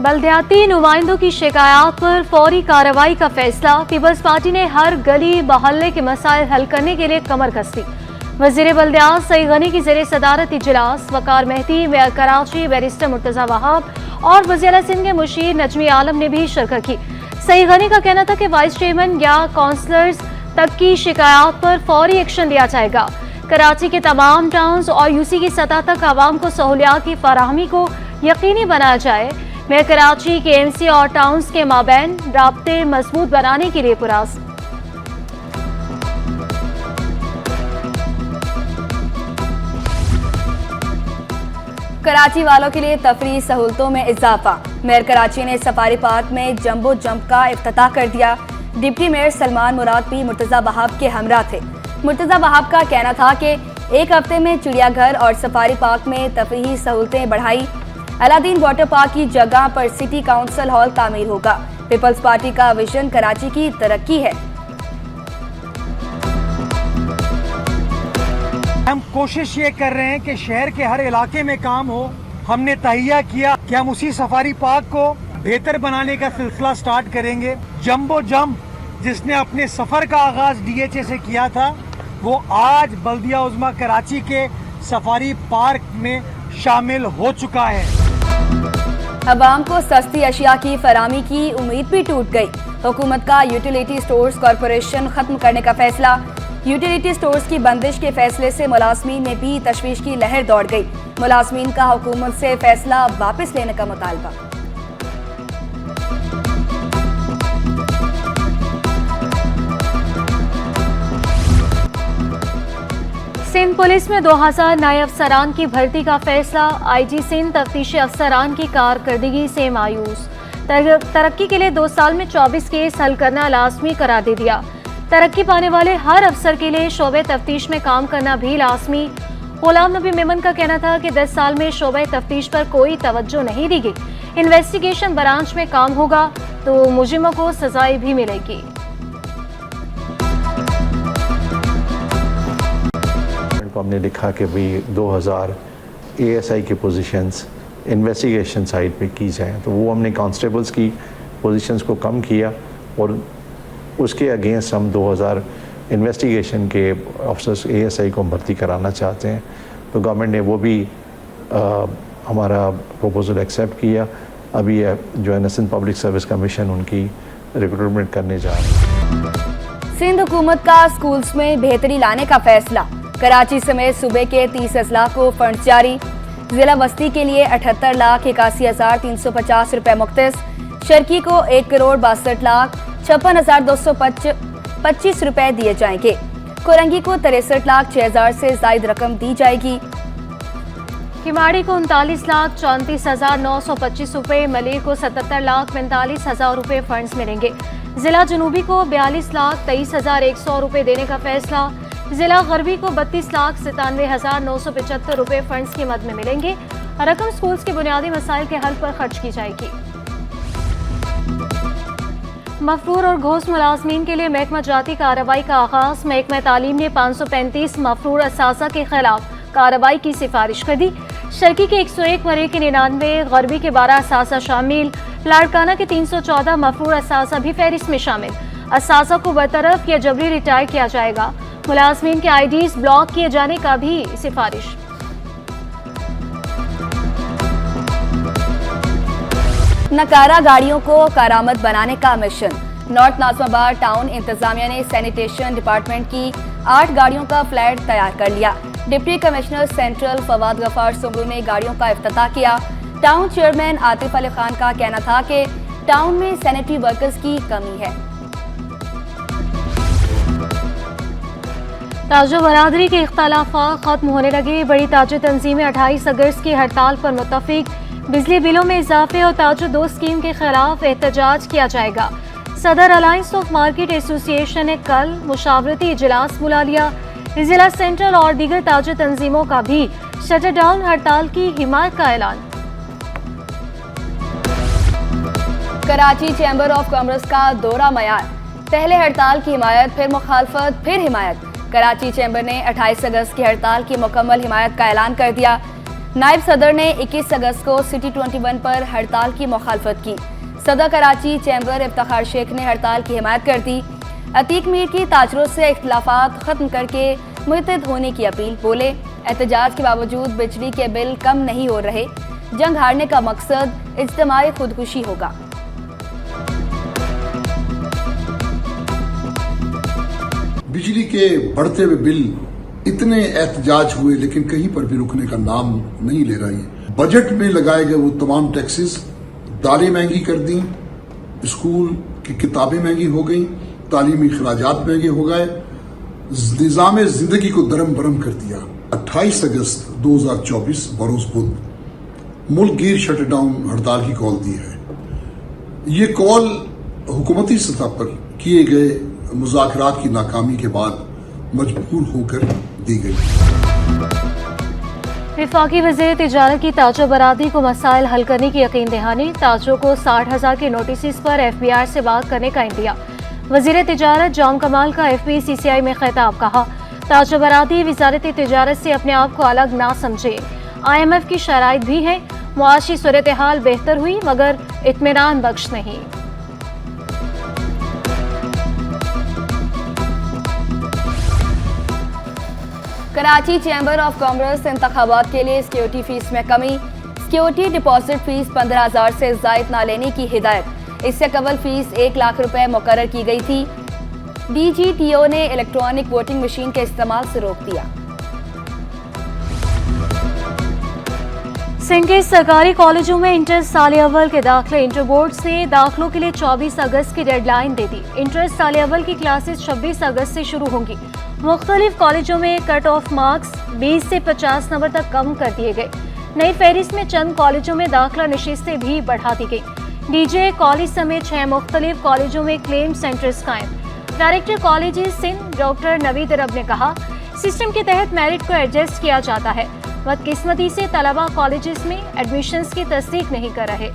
बल्दियाती नुमाइंदों की शिकायत पर फौरी कार्रवाई का फैसला। पीपल्स पार्टी ने हर गली मोहल्ले के मसाइल हल करने के लिए कमर कसी। वजीर बल्दियात सईद गनी की ज़ेरे सदारत इजलास। वकार मेहदी, मेयर कराची बैरिस्टर मुर्तजा वहाब और वज़ीर सिंध के मुशीर नजमी आलम ने भी शिरकत की। सईद गनी का कहना था कि वाइस चेयरमैन या काउंसलर्स तक की शिकायत पर फौरी एक्शन लिया जाएगा। कराची के तमाम टाउन्स और यूसी की सतह तक आवाम को सहूलियात की फराहमी को यकीनी बनाया जाए। मेयर कराची के एमसी और टाउन्स के माबैन राब्ते मजबूत बनाने के लिए पुरास। कराची वालों के लिए तफरीही सहूलतों में इजाफा। मेयर कराची ने सफारी पार्क में जंबो जंप का इफ्तिताह कर दिया। डिप्टी मेयर सलमान मुराद भी मुर्तजा वहाब के हमरा थे। मुर्तजा वहाब का कहना था कि एक हफ्ते में चिड़ियाघर और सफारी पार्क में तफरीही सहूलतें बढ़ाई। अलादीन वाटर पार्क की जगह पर सिटी काउंसिल हॉल तामीर होगा। पीपल्स पार्टी का विजन कराची की तरक्की है। हम कोशिश ये कर रहे हैं कि शहर के हर इलाके में काम हो। हमने तहिया किया कि हम उसी सफारी पार्क को बेहतर बनाने का सिलसिला स्टार्ट करेंगे। जंबो जंप जिसने अपने सफर का आगाज डीएचए से किया था, वो आज बल्दिया उज़्मा कराची के सफारी पार्क में शामिल हो चुका है। अवाम को सस्ती अशिया की फराहमी की उम्मीद भी टूट गई। हुकूमत का यूटिलिटी स्टोर्स कॉरपोरेशन खत्म करने का फैसला। यूटिलिटी स्टोर्स की बंदिश के फैसले से मुलाजमीन में भी तशवीश की लहर दौड़ गई। मुलाजमीन का हुकूमत से फैसला वापस लेने का मुतालबा। सिंध पुलिस में 2000 नए अफसरान की भर्ती का फैसला। आईजी सिंध तफ्तीशी अफसरान की कारकर्दगी से मायूस। तरक्की के लिए 2 साल में 24 केस हल करना लाजमी करार दे दिया। तरक्की पाने वाले हर अफसर के लिए शोबे तफ्तीश में काम करना भी लाजमी। गुलाम नबी मेमन का कहना था कि 10 साल में शोबे तफ्तीश पर कोई तवज्जो नहीं दी गई। इन्वेस्टिगेशन ब्रांच में काम होगा तो मुजरिमों को सजाएं भी मिलेगी। हमने लिखा कि भाई 2000 एएसआई की पोजीशंस इन्वेस्टिगेशन साइड पे की जाएं, तो वो हमने कांस्टेबल्स की पोजीशंस को कम किया और उसके अगेंस्ट हम 2000 इन्वेस्टिगेशन के ऑफिसर्स एएसआई को भर्ती कराना चाहते हैं। तो गवर्नमेंट ने वो भी हमारा प्रपोजल एक्सेप्ट किया। अभी जो है सिंध पब्लिक सर्विस कमीशन उनकी रिक्रूटमेंट करने जा रही है। सिंध हुकूमत का स्कूल्स में बेहतरी लाने का फैसला। कराची समेत सूबे के 30 अजला को फंड जारी। जिला बस्ती के लिए 78,81,350 रुपए मुख्तस। शर्की को 1,62,56,225 रुपए दिए जाएंगे। कोरंगी को 63,06,000 से ज्यादा रकम दी जाएगी। किमाड़ी को 39,34,925 रुपए, मलिर को 77,45,000 रुपए फंड्स मिलेंगे। जिला जनूबी को 42,23,100 रुपए देने का फैसला। जिला गरबी को 32,97,975 रुपए फंड्स की मद में मिलेंगे। रकम स्कूल्स के बुनियादी मसाइल के हल पर खर्च की जाएगी। मफरूर और घोष मुलाजमीन के लिए महकमा जाती कार्रवाई का आगाज। महकमा तालीम ने 535 मफरूर असासा के खिलाफ कार्रवाई की सिफारिश कर दी। शर्की के 101 वरे के 99, गरबी के 12 असासा शामिल। लाड़काना के 314 मफरूर असासा भी फहरिस्त में शामिल। असासा को बरतरफ या जबरी रिटायर किया जाएगा। मुलाजमीन के आईडीज ब्लॉक किए जाने का भी सिफारिश। नकारा गाड़ियों को कारामद बनाने का मिशन। नॉर्थ नाज़िमाबाद टाउन इंतजामिया ने सैनिटेशन डिपार्टमेंट की 8 गाड़ियों का फ्लैट तैयार कर लिया। Deputy commissioner central Fawad Ghaffar Soomro ने गाड़ियों का इफ्तिताह किया। टाउन चेयरमैन आतिफ अली खान का कहना था कि टाउन में सैनिटरी वर्कर्स की कमी है। ताजो बरादरी के इख्तलाफात खत्म होने लगे। बड़ी ताजो तंजीमें 28 अगस्त की हड़ताल पर मुत्तफिक। बिजली बिलों में इजाफे और ताजो 2 स्कीम के खिलाफ एहतजाज किया जाएगा। सदर अलायंस ऑफ मार्केट एसोसिएशन ने कल मुशावरती इजलास बुला लिया। जिला सेंट्रल और दीगर ताजो तंजीमों का भी शटर डाउन हड़ताल की हिमायत का ऐलान। कराची चैम्बर ऑफ कॉमर्स का दौरा मयार। पहले हड़ताल की हिमायत, फिर मुखालफत, फिर हिमायत। कराची चैम्बर ने 28 अगस्त की हड़ताल की मुकम्मल हिमायत का ऐलान कर दिया। नायब सदर ने 21 अगस्त को सिटी 21 पर हड़ताल की मुखालफत की। सदर कराची चैम्बर इफ्तिखार शेख ने हड़ताल की हिमायत कर दी। अतीक मीर की ताजरों से इख्तिलाफात खत्म करके मुत्तहिद होने की अपील। बोले, एहतजाज के बावजूद बिजली के बिल कम नहीं हो रहे। जंग हारने का मकसद इज्तिमाई खुदकुशी होगा। बिजली के बढ़ते हुए बिल इतने एहतजाज हुए लेकिन कहीं पर भी रुकने का नाम नहीं ले रही है। बजट में लगाए गए वो तमाम टैक्सेस, दालें महंगी कर दी, स्कूल की किताबें महंगी हो गई, तालीमी खराजात महंगे हो गए, निज़ाम जिंदगी को दरम बरम कर दिया। 28 अगस्त 2024 बरोज बुध मुल्क गिर शटडाउन हड़ताल की कॉल दी है। ये कॉल हुकूमती सतह पर किए गए मुज़ाकरात की नाकामी के बाद मजबूर होकर दी गई। वफाकी वज़ीर तिजारत की ताजो बरादरी को मसाइल हल करने की यकीन दहानी। ताजो को 60,000 के नोटिस पर FBI से बात करने का इंदिया। वज़ीर तिजारत जाम कमाल का FPCCI में खिताब। कहा, ताजो बरादरी वज़ारत तिजारत से अपने आप को अलग ना समझे। IMF की शराइत भी है। मुआशी सूरत हाल बेहतर हुई मगर इत्मीनान बख्श नहीं। कराची चैम्बर ऑफ कॉमर्स इंतखाबात के लिए सिक्योरिटी फीस में कमी। सिक्योरिटी डिपॉजिट फीस 15,000 से ज़ायद ना लेने की हिदायत। इससे कबल फीस 1 लाख रुपए मुकर्रर की गई थी। DGTO ने इलेक्ट्रॉनिक वोटिंग मशीन के इस्तेमाल से रोक दिया। सिंध के सरकारी कॉलेजों में इंटर साल अव्वल के दाखिले। इंटर बोर्ड्स ने दाखिलों के लिए 24 अगस्त की डेडलाइन दे दी। इंटर साल अव्वल की क्लासेस 26 अगस्त से शुरू होंगी। मुख्तलिफ कॉलेजों में कट ऑफ मार्क्स 20 से 50 नंबर तक कम कर दिए गए। नई फहरिस्त में चंद कॉलेजों में दाखिला नशिस्तें भी बढ़ा दी गई। DJ कॉलेज समेत 6 मुख्तलिफ कॉलेजों में क्लेम सेंटर्स कायम। Director colleges Sindh doctor Naveed Arab ने कहा, सिस्टम के तहत मेरिट को एडजस्ट किया जाता है। बदकिस्मती से तलबा कॉलेजेस में एडमिशन्स की तस्दीक नहीं कर रहे।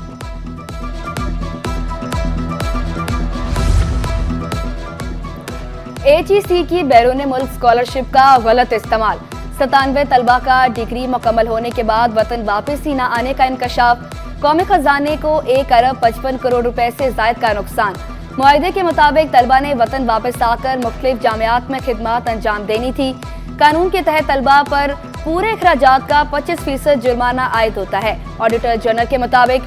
HEC की बैरून मुल्क स्कॉलरशिप का गलत इस्तेमाल। 97 तलबा का डिग्री मुकम्मल होने के बाद वतन वापसी न आने का इंकशाफ। कौमी खजाने को 1 अरब 55 करोड़ रुपए से जायद का नुकसान। मुआहदे के मुताबिक तलबा ने वतन वापस आकर मुख्तलिफ जामियात में खिदमत अंजाम देनी थी। कानून के तहत तलबा पर पूरे अखराजात का 25% जुर्माना आयद होता है। ऑडिटर जनरल के मुताबिक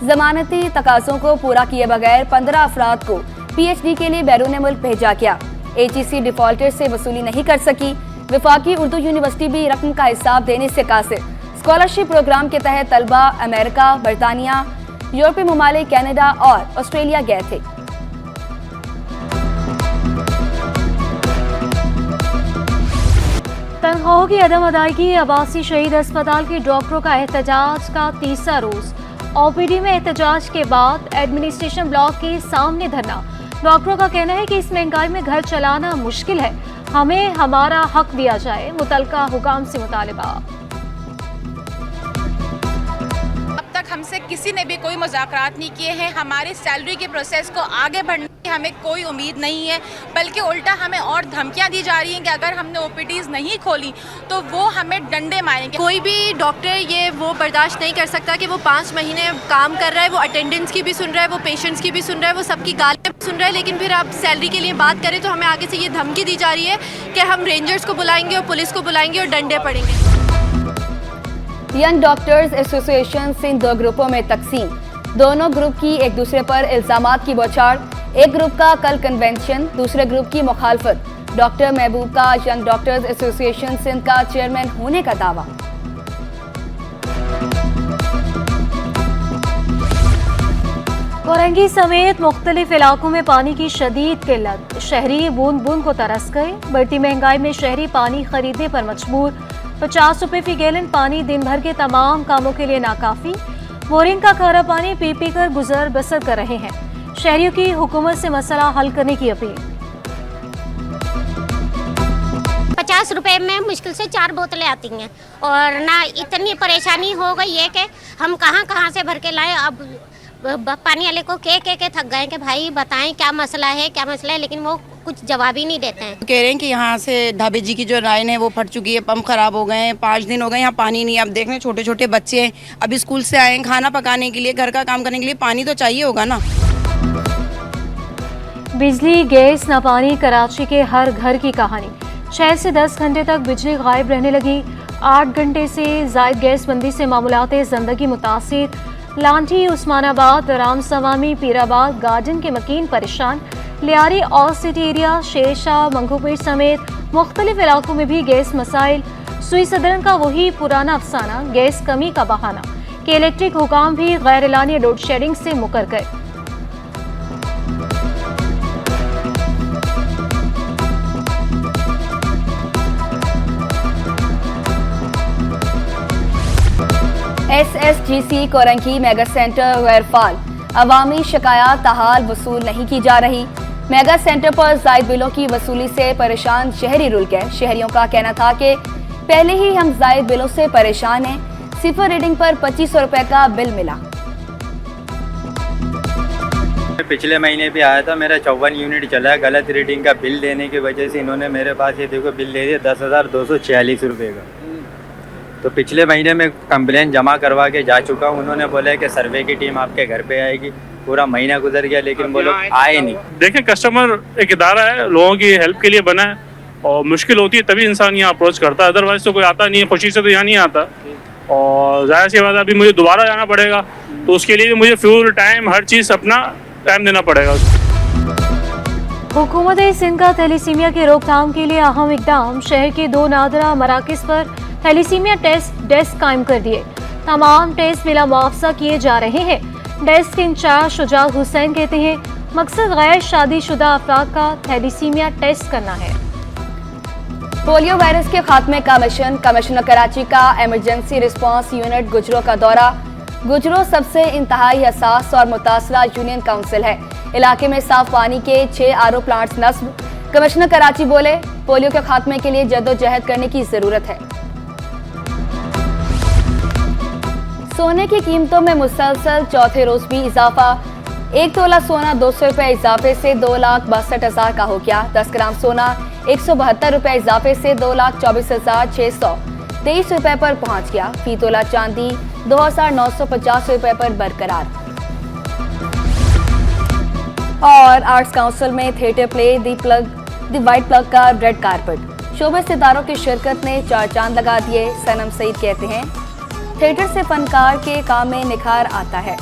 जमानती तकाज़ों को पूरा किए बगैर 15 अफराद को PhD के लिए बैरून मुल्क भेजा गया। HEC डिफॉल्टर से वसूली नहीं कर सकी। वफाकी उर्दू यूनिवर्सिटी भी रकम का हिसाब देने से कासिर। स्कॉलरशिप प्रोग्राम के तहत तलबा अमेरिका, बरतानिया, यूरोपीय ममालिक, कनाडा और ऑस्ट्रेलिया गए थे। तनख्वाहों की अदम अदायगी। अब्बासी शहीद अस्पताल के डॉक्टरों का एहतजाज का तीसरा रोज। OPD में एहतजाज के बाद एडमिनिस्ट्रेशन ब्लॉक के सामने धरना। डॉक्टरों का कहना है कि इस महंगाई में घर चलाना मुश्किल है, हमें हमारा हक दिया जाए। मुतलका हुकाम से मुतालिबा। अब तक हमसे किसी ने भी कोई मुज़ाकरात नहीं किए हैं। हमारी सैलरी के प्रोसेस को आगे बढ़ने की हमें कोई उम्मीद नहीं है, बल्कि उल्टा हमें और धमकियां दी जा रही हैं कि अगर हमने OPDs नहीं खोली तो वो हमें डंडे मारेंगे। कोई भी डॉक्टर ये वो बर्दाश्त नहीं कर सकता कि वो 5 महीने काम कर रहा है, वो अटेंडेंस की भी सुन रहा है, वो पेशेंट्स की भी सुन रहा है, वो सबकी गालियाँ सुन रहा है, लेकिन फिर आप सैलरी के लिए बात करें तो हमें आगे से ये धमकी दी जा रही है कि हम रेंजर्स को बुलाएंगे और पुलिस को बुलाएंगे और डंडे पड़ेंगे। यंग डॉक्टर्स एसोसिएशन सिंध 2 ग्रुपों में तकसीम। दोनों ग्रुप की एक दूसरे पर इल्जामात की बौछार। एक ग्रुप का कल कन्वेंशन, दूसरे ग्रुप की मुखालफत। डॉक्टर महबूब का यंग डॉक्टर्स एसोसिएशन सिंध का चेयरमैन होने का दावा। कोरंगी समेत मुख्तलिफ इलाकों में पानी की शदीद किल्लत। शहरी बूंद बूंद को तरस गए। बढ़ती महंगाई में शहरी पानी खरीदने पर मजबूर। 50 रुपए फी गैलन पानी दिन भर के तमाम कामों के लिए नाकाफी। बोरिंग का खारा पानी पी पी कर गुजर बसर कर रहे हैं। शहरियों की हुकूमत से मसला हल करने की अपील। 50 रुपए में मुश्किल से 4 बोतलें आती हैं और ना इतनी परेशानी हो गई है कि हम कहाँ से भर के लाएं। अब पानी वाले को के थक गए कि भाई बताएं क्या मसला है, लेकिन वो कुछ जवाब ही नहीं देते हैं। कह रहे हैं कि यहाँ से ढाबे जी की जो लाइन है वो फट चुकी है, पंप खराब हो गए हैं, 5 दिन हो गए यहाँ पानी नहीं है। अब देख रहे हैं छोटे छोटे बच्चे हैं, अभी स्कूल से आए हैं, खाना पकाने के लिए, घर का काम करने के लिए पानी तो चाहिए होगा ना। बिजली, गैस न पानी, कराची के हर घर की कहानी। 6 से 10 घंटे तक बिजली गायब रहने लगी। 8 घंटे से जायद गैस बंदी से मामूलात ज़िंदगी मुतासिर। लांठी, उस्मानाबाद, राम सवामी, पीराबाद, गार्डन के मकीन परेशान। लियारी और सिटी एरिया, शेरशाह, मंगूपीर समेत मुख्तलिफ इलाकों में भी गैस मसाइल। सुई सदरन का वही पुराना अफसाना, गैस कमी का बहाना कि इलेक्ट्रिक हुकाम भी गैर एलानी लोड शेडिंग से मुकर गए। SSGC कोरंकी मेगा सेंटर गैरफाल, अवामी शिकायत ताहाल वसूल नहीं की जा रही। मेगा सेंटर पर जायद बिलों की वसूली से परेशान शहरी रुल गए। शहरियों का कहना था कि पहले ही हम जायद बिलों से परेशान हैं। सिफर रीडिंग पर 2500 रुपए का बिल मिला। पिछले महीने भी आया था, मेरा 54 यूनिट चला है। गलत रीडिंग का बिल देने की वजह से इन्होंने मेरे पास ये देखो बिल दे दिया 10,246 रुपये का। तो पिछले महीने में कंप्लेन जमा करवा के जा चुका हूँ। उन्होंने बोला है कि सर्वे की टीम आपके घर पे आएगी। पूरा महीना गुजर गया लेकिन वो लोग आए नहीं। देखें, कस्टमर एक इदारा है, लोगों की हेल्प के लिए बना है और मुश्किल होती है तभी इंसान यहाँ अप्रोच करता है, अदरवाइज तो कोई आता नहीं है, खुशी से तो यहाँ नहीं आता। और जाहिर सी बात है अभी मुझे दोबारा जाना पड़ेगा, तो उसके लिए भी मुझे फ्यूल, टाइम, हर चीज़ अपना टाइम देना पड़ेगा। हुकूमत सिंध का थैलीसीमिया की रोकथाम के लिए अहम इकदाम। शहर के 2 नादरा मराकज़ पर थैलीसीमिया टेस्ट डेस्क कायम कर दिए। तमाम टेस्ट बिला मुआवजा किए जा रहे हैं। डेस्क इंचार्ज शुजात हुसैन कहते हैं मकसद गैर शादीशुदा अफराद का थैलीसीमिया टेस्ट करना है। पोलियो वायरस के खात्मे का मिशन, कमिश्नर कराची का इमरजेंसी रिस्पांस यूनिट गुजरों का दौरा। गुजरों सबसे इंतहाई हसास और मुतासरा यूनियन काउंसिल है। इलाके में साफ पानी के 6 RO प्लांट्स नस्ब। कमिश्नर कराची बोले पोलियो के खात्मे के लिए जद्दोजहद करने की जरूरत है। सोने की कीमतों में मुसलसल चौथे रोज भी इजाफा। 1 तोला सोना 200 रुपये इजाफे से 2,62,000 का हो गया। 10 ग्राम सोना 172 रुपये इजाफे से 2,24,623 रुपये पर पहुंच गया। फी तोला चांदी 2,950 रुपये पर बरकरार। और आर्ट्स काउंसिल में theatre play the white plug का रेड कारपेट। शोबे सितारों की शिरकत ने 4 चांद लगा दिए। सनम सईद कहते हैं थिएटर से फनकार के काम में निखार आता है।